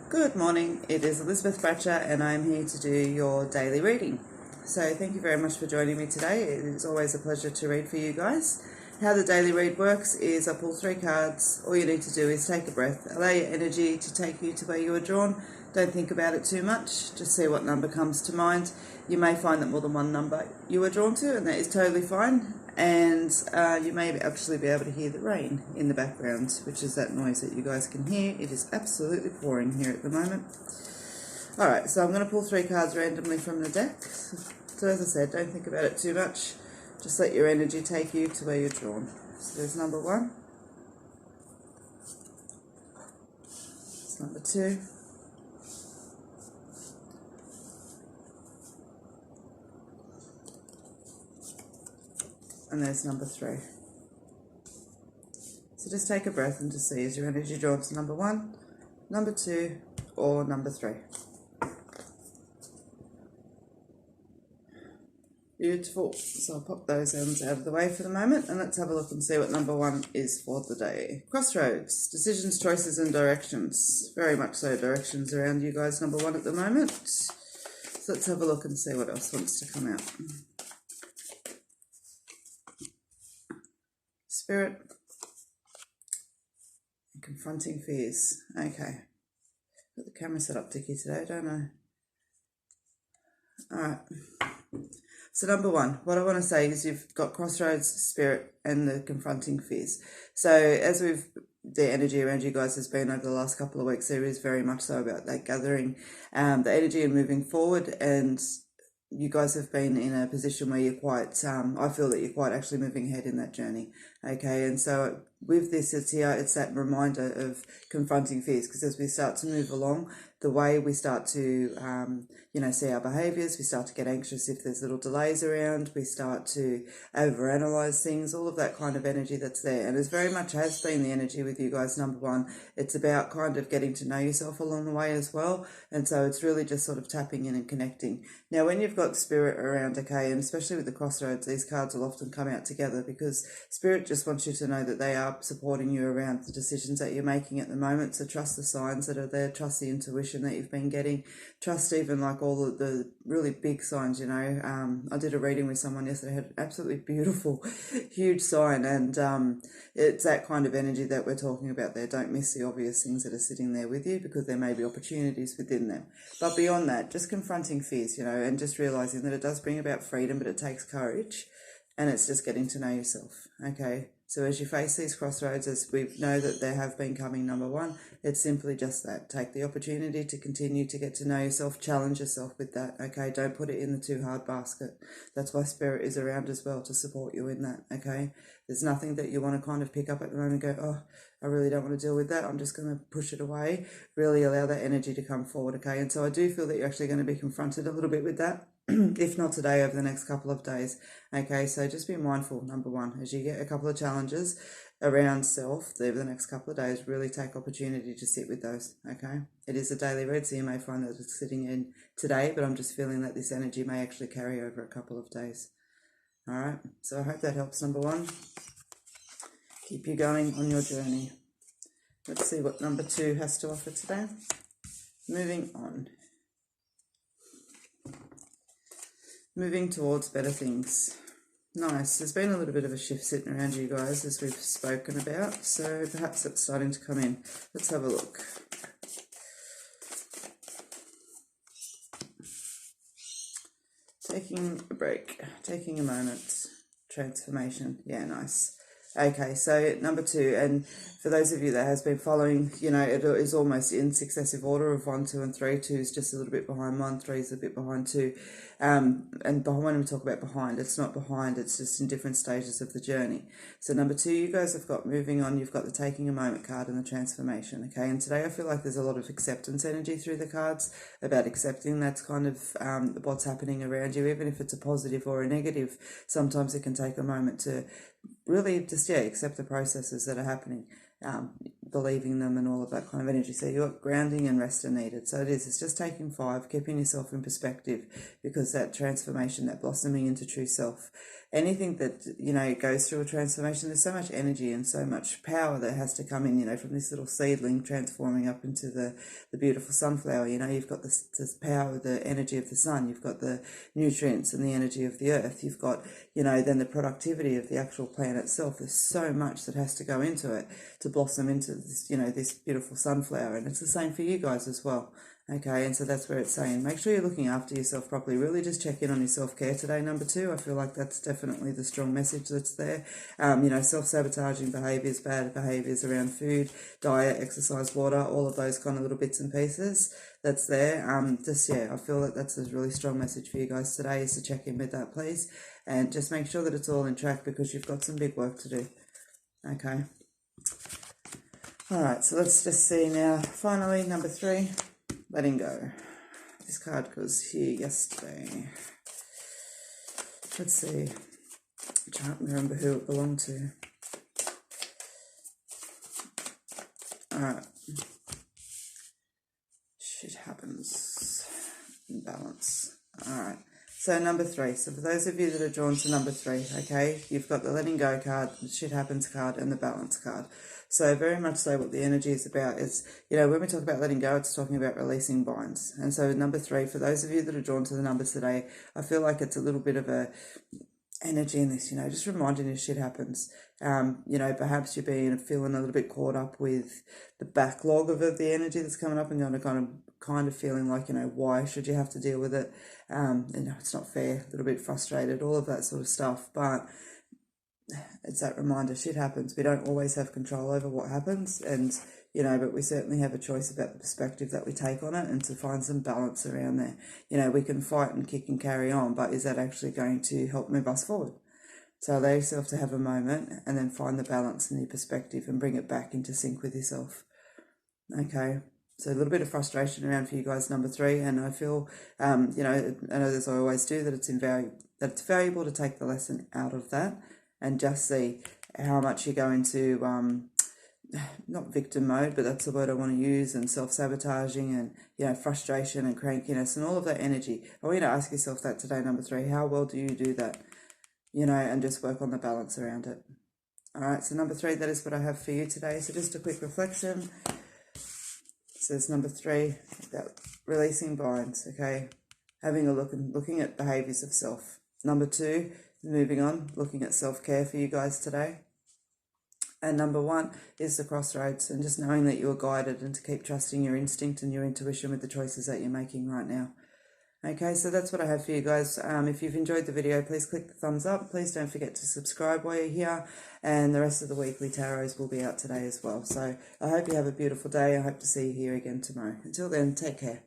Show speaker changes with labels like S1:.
S1: Good morning, it is Elizabeth Bratcher and I'm here to do your daily reading. So thank you very much for joining me today. It is always a pleasure to read for you guys. How the daily read works is I pull 3 cards. All you need to do is take a breath, allow your energy to take you to where you were drawn. Don't think about it too much, just see what number comes to mind. You may find that more than one number you were drawn to, and that is totally fine. And you may actually be able to hear the rain in the background, which is that noise that you guys can hear. It is absolutely pouring here at the moment. Alright, so I'm going to pull 3 cards randomly from the deck. So as I said, don't think about it too much. Just let your energy take you to where you're drawn. So there's number 1. It's number 2. And there's number 3. So just take a breath and just see, is your energy drawn to number 1, number 2, or number 3? Beautiful. So I'll pop those ends out of the way for the moment, and let's have a look and see what number 1 is for the day. Crossroads, decisions, choices, and directions. Very much so directions around you guys, number 1 at the moment. So let's have a look and see what else wants to come out. Spirit. Confronting fears. Okay. Got the camera set up dicky today, don't I? Alright. So number 1, what I want to say is you've got crossroads, spirit, and the confronting fears. So as the energy around you guys has been over the last couple of weeks, there is very much so about that gathering the energy and moving forward, and you guys have been in a position where you're quite, I feel that you're quite actually moving ahead in that journey, okay? And so with this, it's that reminder of confronting fears, because as we start to move along, the way we start to, see our behaviours, we start to get anxious if there's little delays around, we start to overanalyze things, all of that kind of energy that's there. And it very much has been the energy with you guys, number 1. It's about kind of getting to know yourself along the way as well. And so it's really just sort of tapping in and connecting. Now, when you've got spirit around, okay, and especially with the crossroads, these cards will often come out together because spirit just wants you to know that they are supporting you around the decisions that you're making at the moment. So trust the signs that are there, trust the intuition that you've been getting, trust even like all of the really big signs, I did a reading with someone yesterday, had an absolutely beautiful, huge sign, and it's that kind of energy that we're talking about there. Don't miss the obvious things that are sitting there with you, because there may be opportunities within them. But beyond that, just confronting fears, and just realizing that it does bring about freedom, but it takes courage, and it's just getting to know yourself, okay? So as you face these crossroads, as we know that there have been coming, number 1, it's simply just that. Take the opportunity to continue to get to know yourself, challenge yourself with that, okay? Don't put it in the too hard basket. That's why spirit is around as well, to support you in that, okay? There's nothing that you want to kind of pick up at the moment and go, oh, I really don't want to deal with that, I'm just going to push it away. Really allow that energy to come forward, okay? And so I do feel that you're actually going to be confronted a little bit with that, if not today, over the next couple of days, okay? So just be mindful, number 1, as you get a couple of challenges around self over the next couple of days, really take opportunity to sit with those, okay? It is a daily read, so you may find that it's sitting in today, but I'm just feeling that this energy may actually carry over a couple of days. All right, so I hope that helps, number 1. Keep you going on your journey. Let's see what number 2 has to offer today. Moving on. Moving towards better things. Nice. There's been a little bit of a shift sitting around you guys, as we've spoken about, so perhaps it's starting to come in. Let's have a look. Taking a break, taking a moment, transformation. Yeah, nice. Okay, so number 2, and for those of you that has been following, it is almost in successive order of 1, 2, and 3. 2 is just a little bit behind 1, 3 is a bit behind 2. And when we talk about behind, it's not behind, it's just in different stages of the journey. So number 2, you guys have got moving on, you've got the taking a moment card and the transformation, okay? And today I feel like there's a lot of acceptance energy through the cards, about accepting that's kind of what's happening around you, even if it's a positive or a negative. Sometimes it can take a moment to really just, accept the processes that are happening. believing them and all of that kind of energy. So you've got grounding and rest are needed. So it's just taking 5, keeping yourself in perspective, because that transformation, that blossoming into true self, anything that, goes through a transformation, there's so much energy and so much power that has to come in, from this little seedling transforming up into the beautiful sunflower. You've got this power, the energy of the sun, you've got the nutrients and the energy of the earth, you've got, then the productivity of the actual plant itself. There's so much that has to go into it to blossom into this, this beautiful sunflower. And it's the same for you guys as well. Okay, and so that's where it's saying, make sure you're looking after yourself properly. Really just check in on your self-care today, number 2. I feel like that's definitely the strong message that's there. Self-sabotaging behaviours, bad behaviours around food, diet, exercise, water, all of those kind of little bits and pieces that's there. I feel that that's a really strong message for you guys today, is to check in with that, please. And just make sure that it's all in track, because you've got some big work to do. Okay. All right, so let's just see now. Finally, number 3. Letting go. This card was here yesterday. Let's see. I can't remember who it belonged to. Alright. Shit happens. Balance. Alright. So number 3. So for those of you that are drawn to number 3, okay, you've got the letting go card, the shit happens card, and the balance card. So very much so what the energy is about is, when we talk about letting go, it's talking about releasing binds. And so number 3, for those of you that are drawn to the numbers today, I feel like it's a little bit of a energy in this, just reminding you shit happens. Perhaps you're feeling a little bit caught up with the backlog of the energy that's coming up, and you're kind of feeling like, why should you have to deal with it? It's not fair, a little bit frustrated, all of that sort of stuff. But it's that reminder, shit happens. We don't always have control over what happens, and but we certainly have a choice about the perspective that we take on it, and to find some balance around there. We can fight and kick and carry on, but is that actually going to help move us forward? So allow yourself to have a moment, and then find the balance in your perspective and bring it back into sync with yourself. Okay. So a little bit of frustration around for you guys, number 3, and I feel, I know as I always do, that it's valuable to take the lesson out of that, and just see how much you go into, not victim mode, but that's the word I want to use, and self-sabotaging and, frustration and crankiness and all of that energy. I want you to ask yourself that today, number 3. How well do you do that? And just work on the balance around it. All right, so number 3, that is what I have for you today. So just a quick reflection. It says number 3, about releasing binds, okay? Having a look and looking at behaviours of self. Number 2, moving on, looking at self-care for you guys today. And number 1 is the crossroads, and just knowing that you are guided, and to keep trusting your instinct and your intuition with the choices that you're making right now. Okay, so that's what I have for you guys. If you've enjoyed the video, please click the thumbs up. Please don't forget to subscribe while you're here. And the rest of the weekly tarots will be out today as well. So I hope you have a beautiful day. I hope to see you here again tomorrow. Until then, take care.